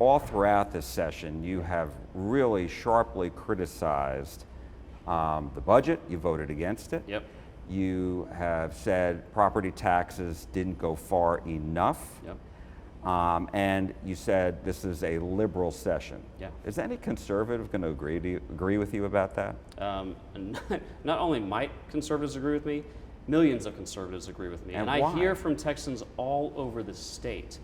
all throughout this session, you have really sharply criticized the budget. You voted against it. Yep. You have said property taxes didn't go far enough. Yep. And you said this is a liberal session. Yeah. Is any conservative going to agree with you about that? Not only might conservatives agree with me, millions of conservatives agree with me. And why? I hear from Texans all over the state,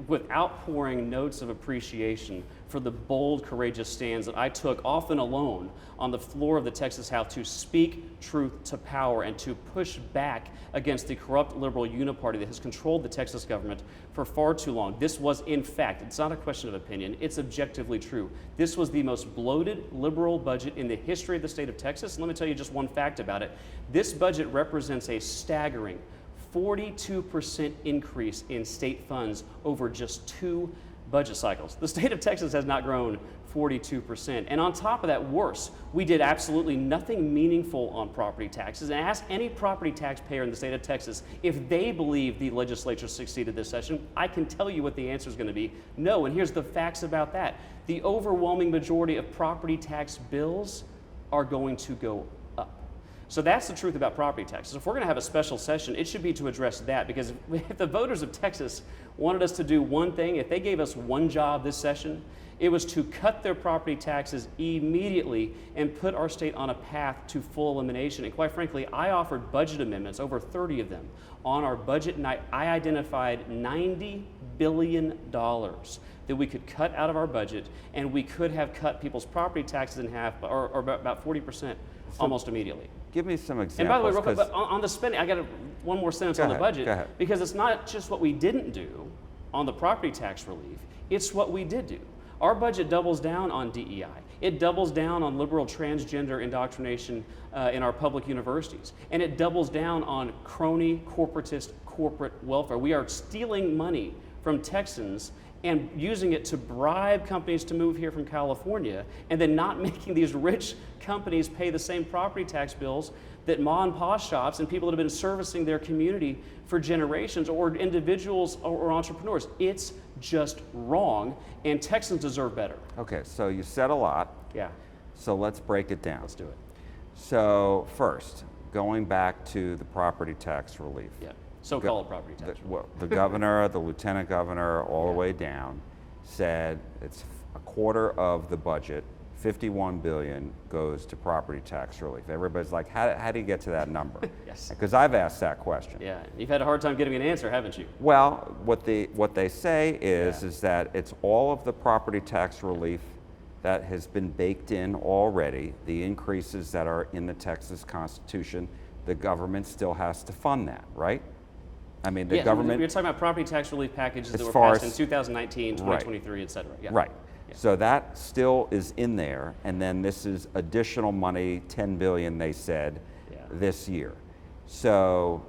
with outpouring notes of appreciation for the bold, courageous stands that I took, often alone, on the floor of the Texas House to speak truth to power and to push back against the corrupt liberal uniparty that has controlled the Texas government for far too long. This was, in fact, it's not a question of opinion, it's objectively true. This was the most bloated liberal budget in the history of the state of Texas. And let me tell you just one fact about it. This budget represents a staggering 42% increase in state funds over just 2 budget cycles. The state of Texas has not grown 42%. And on top of that, worse, we did absolutely nothing meaningful on property taxes. And ask any property taxpayer in the state of Texas if they believe the legislature succeeded this session. I can tell you what the answer is going to be. No, and here's the facts about that. The overwhelming majority of property tax bills are going to go up. So that's the truth about property taxes. If we're going to have a special session, it should be to address that, because if the voters of Texas wanted us to do one thing, if they gave us one job this session, it was to cut their property taxes immediately and put our state on a path to full elimination. And quite frankly, I offered budget amendments, over 30 of them, on our budget, and I identified $90 billion that we could cut out of our budget, and we could have cut people's property taxes in half, or about 40%, almost immediately. Give me some examples. And by the way, real quick, but on the spending, I got one more sentence on the budget, because it's not just what we didn't do on the property tax relief, it's what we did do. Our budget doubles down on DEI. It doubles down on liberal transgender indoctrination in our public universities. And it doubles down on crony, corporatist, corporate welfare. We are stealing money from Texans and using it to bribe companies to move here from California, and then not making these rich companies pay the same property tax bills that ma and pa shops and people that have been servicing their community for generations, or individuals or entrepreneurs. It's just wrong, and Texans deserve better. Okay, so you said a lot. Yeah. So let's break it down. Let's do it. So first, going back to the property tax relief. Yeah. So-called property tax relief. The governor, the lieutenant governor, all the way down, said it's a quarter of the budget, $51 billion, goes to property tax relief. Everybody's like, how do you get to that number? Yes. Because I've asked that question. Yeah, you've had a hard time getting an answer, haven't you? Well, what they say is that it's all of the property tax relief that has been baked in already, the increases that are in the Texas Constitution. The government still has to fund that, right? I mean, the government. We're talking about property tax relief packages that were passed in 2019, 2023, et cetera. Yeah. Right. Yeah. So that still is in there, and then this is additional money, $10 billion, they said, this year. So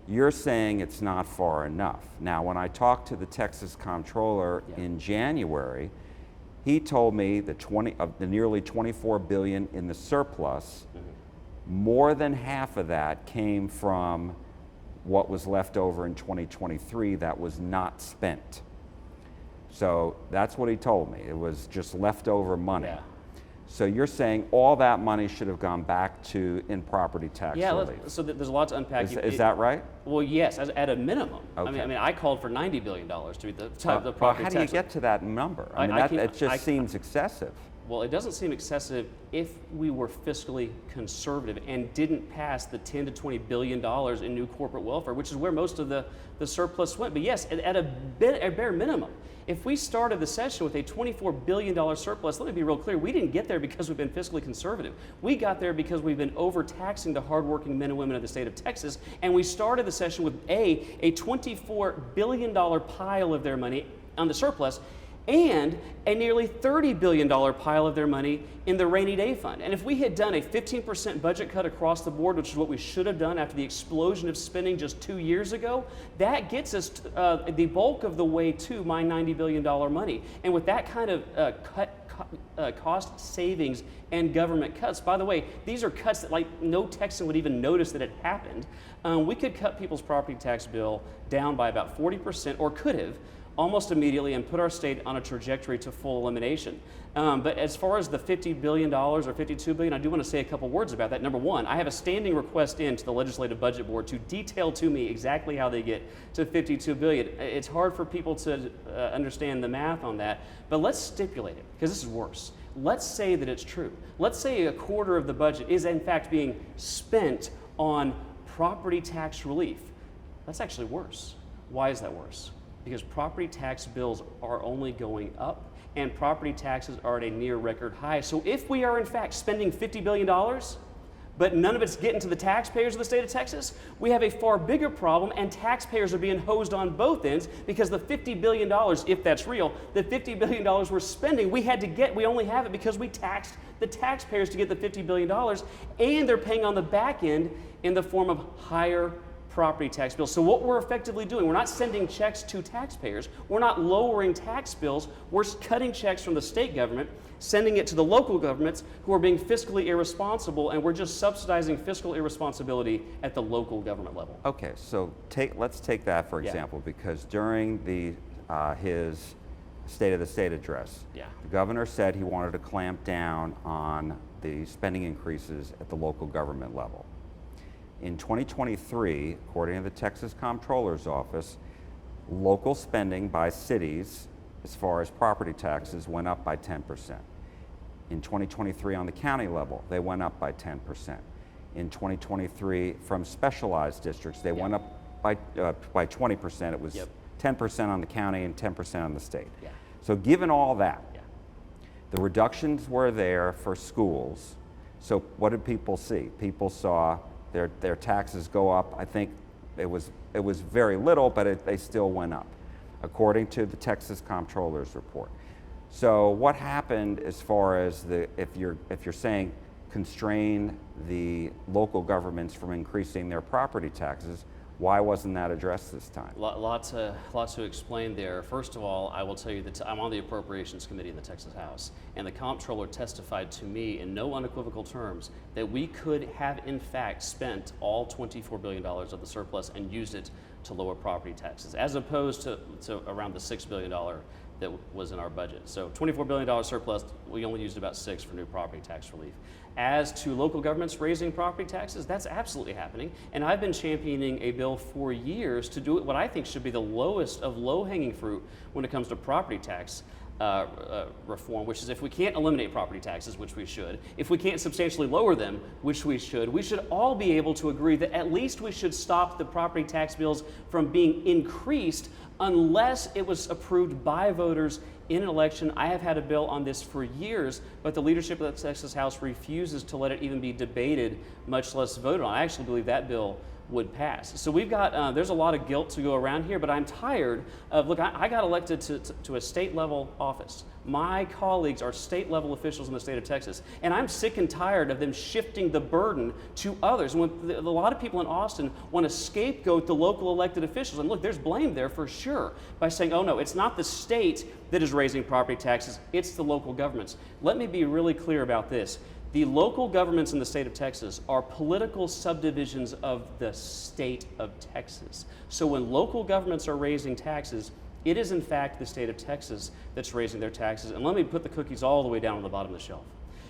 you're saying it's not far enough. Now, when I talked to the Texas comptroller in January, he told me of the nearly $24 billion in the surplus, more than half of that came from what was left over in 2023 that was not spent. So that's what he told me. It was just leftover money. Yeah. So you're saying all that money should have gone back to in property tax relief. So there's a lot to unpack. Is that right? Well, yes, at a minimum. Okay. I mean, I called for $90 billion to be the property tax. How do you get to that number? I mean, it just seems excessive. Well, it doesn't seem excessive if we were fiscally conservative and didn't pass the $10 to $20 billion in new corporate welfare, which is where most of the surplus went. But yes, at a bare minimum, if we started the session with a $24 billion surplus, let me be real clear, we didn't get there because we've been fiscally conservative. We got there because we've been overtaxing the hardworking men and women of the state of Texas, and we started the session with a $24 billion pile of their money on the surplus, and a nearly $30 billion pile of their money in the rainy day fund. And if we had done a 15% budget cut across the board, which is what we should have done after the explosion of spending just 2 years ago, that gets us the bulk of the way to my $90 billion money. And with that kind of cost savings and government cuts, by the way, these are cuts that no Texan would even notice that it happened. We could cut people's property tax bill down by about 40%, or could have, almost immediately and put our state on a trajectory to full elimination. But as far as the $50 billion or $52 billion, I do want to say a couple words about that. Number one, I have a standing request in to the Legislative Budget Board to detail to me exactly how they get to $52 billion. It's hard for people to understand the math on that, but let's stipulate it, because this is worse. Let's say that it's true. Let's say a quarter of the budget is in fact being spent on property tax relief. That's actually worse. Why is that worse? Because property tax bills are only going up, and property taxes are at a near record high. So if we are in fact spending $50 billion, but none of it's getting to the taxpayers of the state of Texas, we have a far bigger problem, and taxpayers are being hosed on both ends, because the $50 billion, if that's real, the $50 billion we're spending, we only have it because we taxed the taxpayers to get the $50 billion, and they're paying on the back end in the form of higher property tax bills. So what we're effectively doing, we're not sending checks to taxpayers, we're not lowering tax bills, we're cutting checks from the state government, sending it to the local governments who are being fiscally irresponsible, and we're just subsidizing fiscal irresponsibility at the local government level. Okay, so let's take that for example, because during his State of the State address, the governor said he wanted to clamp down on the spending increases at the local government level. In 2023, according to the Texas Comptroller's Office, local spending by cities as far as property taxes went up by 10%. In 2023 on the county level, they went up by 10%. In 2023 from specialized districts, they went up by 20%. It was 10% on the county and 10% on the state. So given all that, the reductions were there for schools. So what did people see? People saw their taxes go up. I think it was very little, but they still went up, according to the Texas Comptroller's report. So what happened as far as if you're saying constrain the local governments from increasing their property taxes, why wasn't that addressed this time? Lot to explain there. First of all, I will tell you that I'm on the Appropriations Committee in the Texas House, and the comptroller testified to me in no unequivocal terms that we could have in fact spent all $24 billion of the surplus and used it to lower property taxes, as opposed to around the $6 billion that was in our budget. So $24 billion surplus, we only used about $6 for new property tax relief. As to local governments raising property taxes, that's absolutely happening. And I've been championing a bill for years to do it what I think should be the lowest of low-hanging fruit when it comes to property tax reform, which is if we can't eliminate property taxes, which we should, if we can't substantially lower them, which we should all be able to agree that at least we should stop the property tax bills from being increased unless it was approved by voters in an election. I have had a bill on this for years, but the leadership of the Texas House refuses to let it even be debated, much less voted on. I actually believe that bill would pass. So we've got, there's a lot of guilt to go around here, but I'm tired of, look, I got elected to a state level office. My colleagues are state level officials in the state of Texas, and I'm sick and tired of them shifting the burden to others. And when a lot of people in Austin want to scapegoat the local elected officials, and look, there's blame there for sure, by saying, oh no, it's not the state that is raising property taxes, it's the local governments. Let me be really clear about this. The local governments in the state of Texas are political subdivisions of the state of Texas. So when local governments are raising taxes, it is in fact the state of Texas that's raising their taxes. And let me put the cookies all the way down on the bottom of the shelf.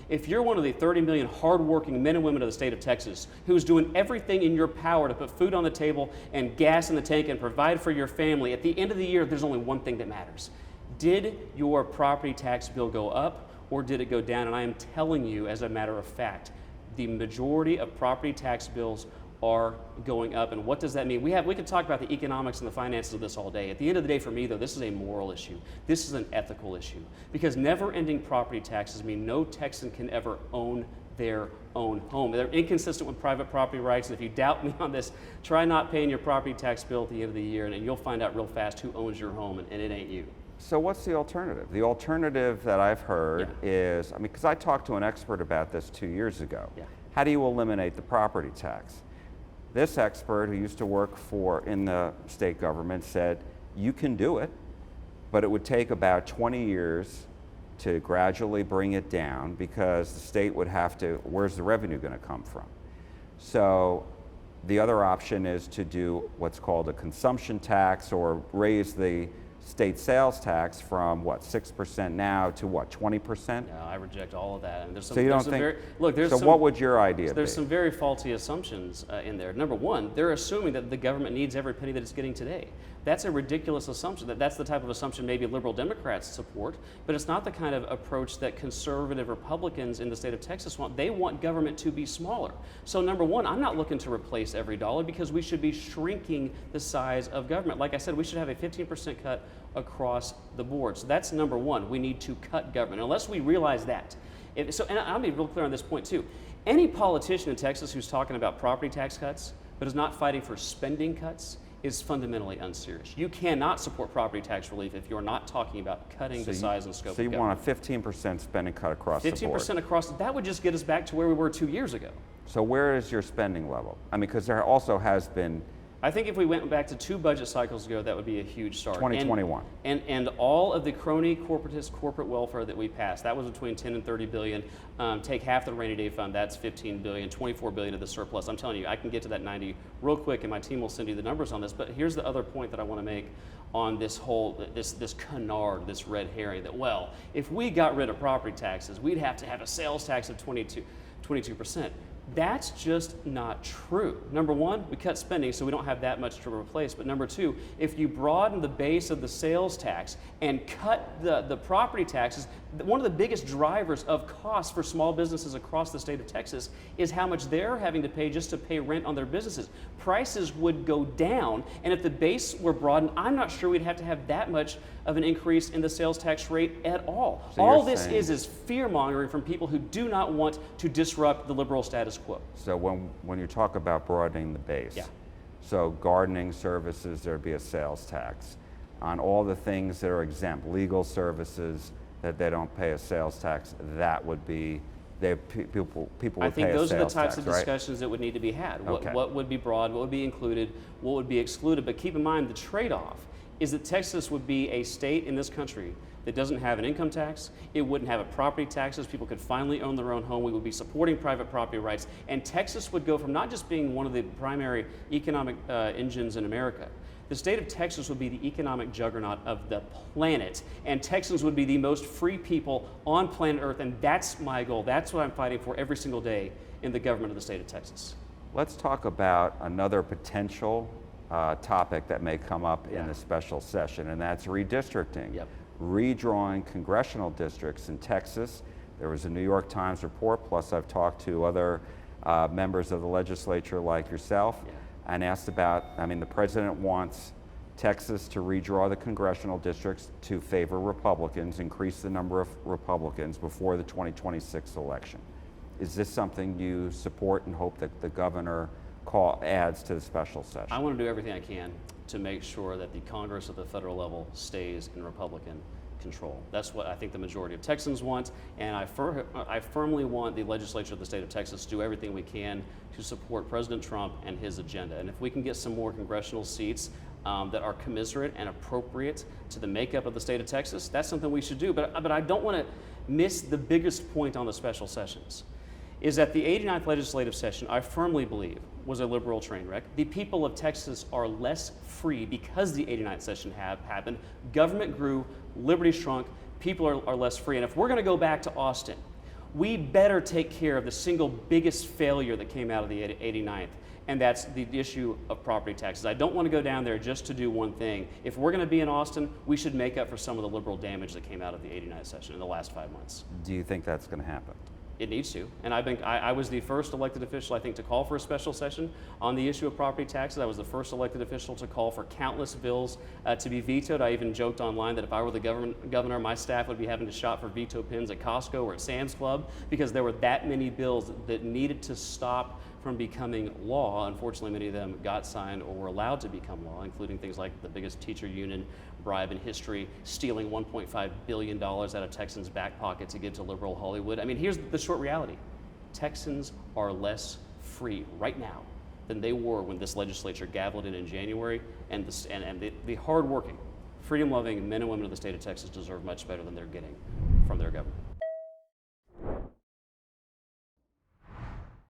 If you're one of the 30 million hardworking men and women of the state of Texas who's doing everything in your power to put food on the table and gas in the tank and provide for your family, at the end of the year, there's only one thing that matters. Did your property tax bill go up, or did it go down? And I am telling you, as a matter of fact, the majority of property tax bills are going up. And what does that mean? We could talk about the economics and the finances of this all day. At the end of the day, for me, though, this is a moral issue. This is an ethical issue. Because never-ending property taxes mean no Texan can ever own their own home. They're inconsistent with private property rights, and if you doubt me on this, try not paying your property tax bill at the end of the year, and you'll find out real fast who owns your home, and it ain't you. So what's the alternative? The alternative that I've heard is, because I talked to an expert about this 2 years ago. How do you eliminate the property tax? This expert, who used to work in the state government, said you can do it, but it would take about 20 years to gradually bring it down, because the state would have to, where's the revenue going to come from? So the other option is to do what's called a consumption tax, or raise the state sales tax from what, 6% now to what, 20%? No, I reject all of that. And there's some, So you there's don't some think, look, there's so some, what would your idea there's be? some very faulty assumptions in there. Number one, they're assuming that the government needs every penny that it's getting today. That's a ridiculous assumption. That's the type of assumption maybe liberal Democrats support, but it's not the kind of approach that conservative Republicans in the state of Texas want. They want government to be smaller. So number one, I'm not looking to replace every dollar because we should be shrinking the size of government. Like I said, we should have a 15% cut across the board. So that's number one. We need to cut government. Unless we realize that. And I'll be real clear on this point too. Any politician in Texas who's talking about property tax cuts but is not fighting for spending cuts is fundamentally unserious. You cannot support property tax relief if you're not talking about cutting the size and scope of government. So you want a 15% spending cut across the board? 15% across, that would just get us back to where we were 2 years ago. So where is your spending level? I mean, because there also has been I think if we went back to 2 budget cycles ago, that would be a huge start. 2021. And all of the crony corporatist corporate welfare that we passed, that was between 10 and 30 billion. Take half the rainy day fund, that's 15 billion, 24 billion of the surplus. I'm telling you, I can get to that 90 real quick and my team will send you the numbers on this. But here's the other point that I want to make on this whole, this canard, this red herring, that, well, if we got rid of property taxes, we'd have to have a sales tax of 22%. That's just not true. Number one, we cut spending so we don't have that much to replace. But number two, if you broaden the base of the sales tax and cut the property taxes, one of the biggest drivers of costs for small businesses across the state of Texas is how much they're having to pay just to pay rent on their businesses. Prices would go down, and if the base were broadened, I'm not sure we'd have to have that much of an increase in the sales tax rate at all. So all this is fear-mongering from people who do not want to disrupt the liberal status quo. So when you talk about broadening the base, Yeah. so gardening services, there'd be a sales tax. On all the things that are exempt, legal services that they don't pay a sales tax, that would be, people would pay a sales tax, I think those are the types of right? discussions that would need to be had. Okay. What would be broad, what would be included, what would be excluded. But keep in mind the trade-off is that Texas would be a state in this country that doesn't have an income tax. It wouldn't have a property taxes. People could finally own their own home. We would be supporting private property rights. And Texas would go from not just being one of the primary economic engines in America. The state of Texas would be the economic juggernaut of the planet. And Texans would be the most free people on planet Earth. And that's my goal. That's what I'm fighting for every single day in the government of the state of Texas. Let's talk about another potential topic that may come up in the special session, and that's redistricting. Yep. Redrawing congressional districts in Texas. There was a New York Times report, plus I've talked to other members of the legislature like yourself and asked about, I mean, the president wants Texas to redraw the congressional districts to favor Republicans, increase the number of Republicans before the 2026 election. Is this something you support and hope that the governor adds to the special session? I want to do everything I can to make sure that the Congress at the federal level stays in Republican control. That's what I think the majority of Texans want, and I firmly want the legislature of the state of Texas to do everything we can to support President Trump and his agenda. And if we can get some more congressional seats that are commensurate and appropriate to the makeup of the state of Texas, that's something we should do. But I don't want to miss the biggest point on the special sessions, is that the 89th legislative session, I firmly believe, was a liberal train wreck. The people of Texas are less free because the 89th session happened. Government grew, liberty shrunk, people are less free. And if we're gonna go back to Austin, we better take care of the single biggest failure that came out of the 89th, and that's the issue of property taxes. I don't want to go down there just to do one thing. If we're going to be in Austin, we should make up for some of the liberal damage that came out of the 89th session in the last 5 months. Do you think that's going to happen? It needs to. And I was the first elected official, I think, to call for a special session on the issue of property taxes. I was the first elected official to call for countless bills to be vetoed. I even joked online that if I were the governor, my staff would be having to shop for veto pins at Costco or at Sam's Club because there were that many bills that needed to stop from becoming law. Unfortunately, many of them got signed or were allowed to become law, including things like the biggest teacher union bribe in history, stealing $1.5 billion out of Texans' back pocket to give to liberal Hollywood. I mean, here's the short reality. Texans are less free right now than they were when this legislature gavelled in January, and the hardworking, freedom-loving men and women of the state of Texas deserve much better than they're getting from their government.